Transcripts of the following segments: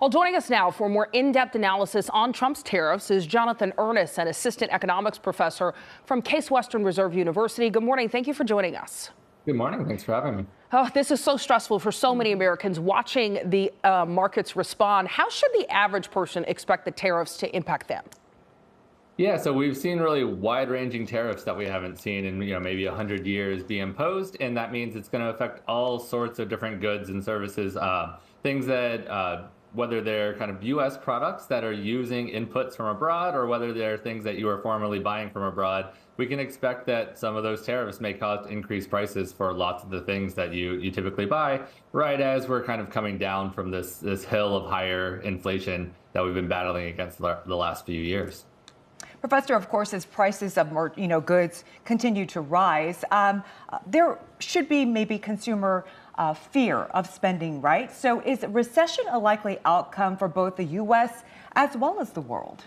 Well, joining us now for more in-depth analysis on Trump's tariffs is Jonathan Ernest, an assistant economics professor from Case Western Reserve University. Good morning. Thank you for joining us. Good morning. Thanks for having me. Oh, this is so stressful for so many Americans watching the markets respond. How should the average person expect the tariffs to impact them? Yeah, so we've seen really wide-ranging tariffs that we haven't seen in maybe 100 years be imposed, and that means it's going to affect all sorts of different goods and services, things that whether they're kind of U.S. products that are using inputs from abroad or whether they're things that you are formerly buying from abroad, we can expect that some of those tariffs may cause increased prices for lots of the things that you typically buy, right as we're kind of coming down from this hill of higher inflation that we've been battling against the last few years. Professor, of course, as prices of goods continue to rise, there should be maybe consumer fear of spending, right? So is recession a likely outcome for both the U.S. as well as the world?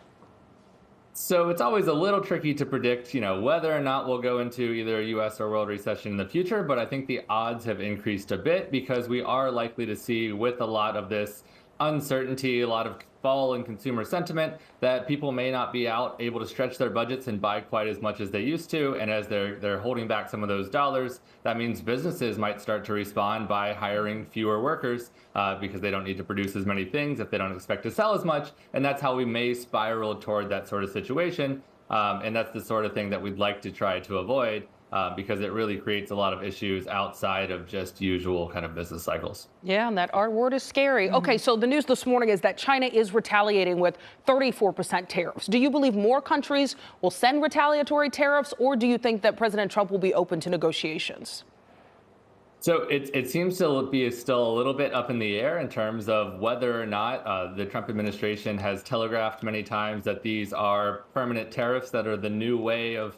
So it's always a little tricky to predict, whether or not we'll go into either a U.S. or world recession in the future. But I think the odds have increased a bit because we are likely to see, with a lot of this uncertainty, a lot of fall in consumer sentiment, that people may not be able to stretch their budgets and buy quite as much as they used to. And as they're holding back some of those dollars, that means businesses might start to respond by hiring fewer workers because they don't need to produce as many things if they don't expect to sell as much. And that's how we may spiral toward that sort of situation. And that's the sort of thing that we'd like to try to avoid. Because it really creates a lot of issues outside of just usual kind of business cycles. Yeah, and that R word is scary. Okay, so the news this morning is that China is retaliating with 34% tariffs. Do you believe more countries will send retaliatory tariffs, or do you think that President Trump will be open to negotiations? So it seems to be still a little bit up in the air in terms of whether or not the Trump administration has telegraphed many times that these are permanent tariffs that are the new way of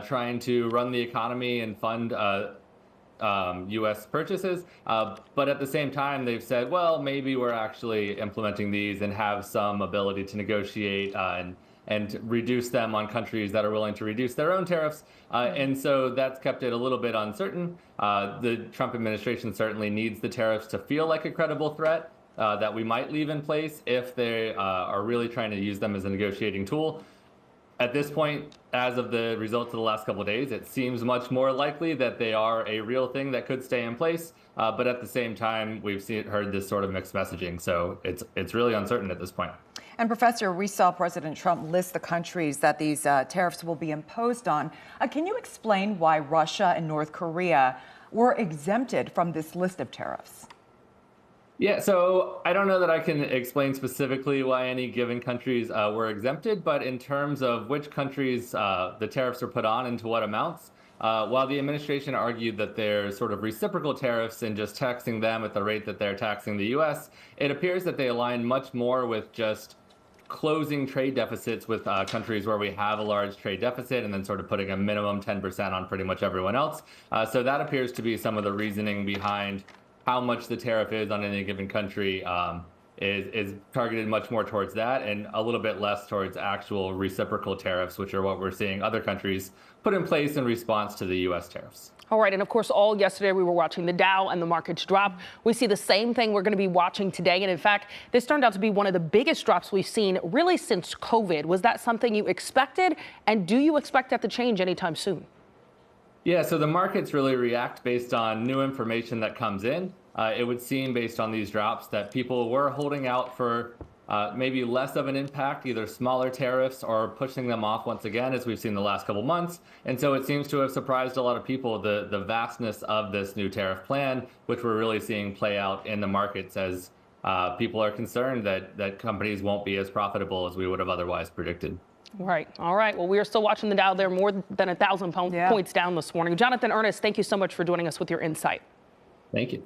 trying to run the economy and fund U.S. purchases. But at the same time, they've said, well, maybe we're actually implementing these and have some ability to negotiate and reduce them on countries that are willing to reduce their own tariffs. And so that's kept it a little bit uncertain. The Trump administration certainly needs the tariffs to feel like a credible threat that we might leave in place if they are really trying to use them as a negotiating tool. At this point, as of the results of the last couple of days, it seems much more likely that they are a real thing that could stay in place. But at the same time, we've heard this sort of mixed messaging. So it's really uncertain at this point. And Professor, we saw President Trump list the countries that these tariffs will be imposed on. Can you explain why Russia and North Korea were exempted from this list of tariffs? Yeah, so I don't know that I can explain specifically why any given countries were exempted, but in terms of which countries the tariffs are put on and to what amounts, while the administration argued that they're sort of reciprocal tariffs and just taxing them at the rate that they're taxing the U.S., it appears that they align much more with just closing trade deficits with countries where we have a large trade deficit and then sort of putting a minimum 10% on pretty much everyone else. So that appears to be some of the reasoning behind how much the tariff is on any given country is targeted much more towards that and a little bit less towards actual reciprocal tariffs, which are what we're seeing other countries put in place in response to the U.S. tariffs. All right. And of course, all yesterday we were watching the Dow and the markets drop. We see the same thing we're going to be watching today. And in fact, this turned out to be one of the biggest drops we've seen really since COVID. Was that something you expected? And do you expect that to change anytime soon? Yeah, so the markets really react based on new information that comes in. It would seem based on these drops that people were holding out for maybe less of an impact, either smaller tariffs or pushing them off once again, as we've seen the last couple months. And so it seems to have surprised a lot of people, the vastness of this new tariff plan, which we're really seeing play out in the markets as people are concerned that companies won't be as profitable as we would have otherwise predicted. Right. All right. Well, we are still watching the Dow there, more than 1,000 points down this morning. Jonathan Ernest, thank you so much for joining us with your insight. Thank you.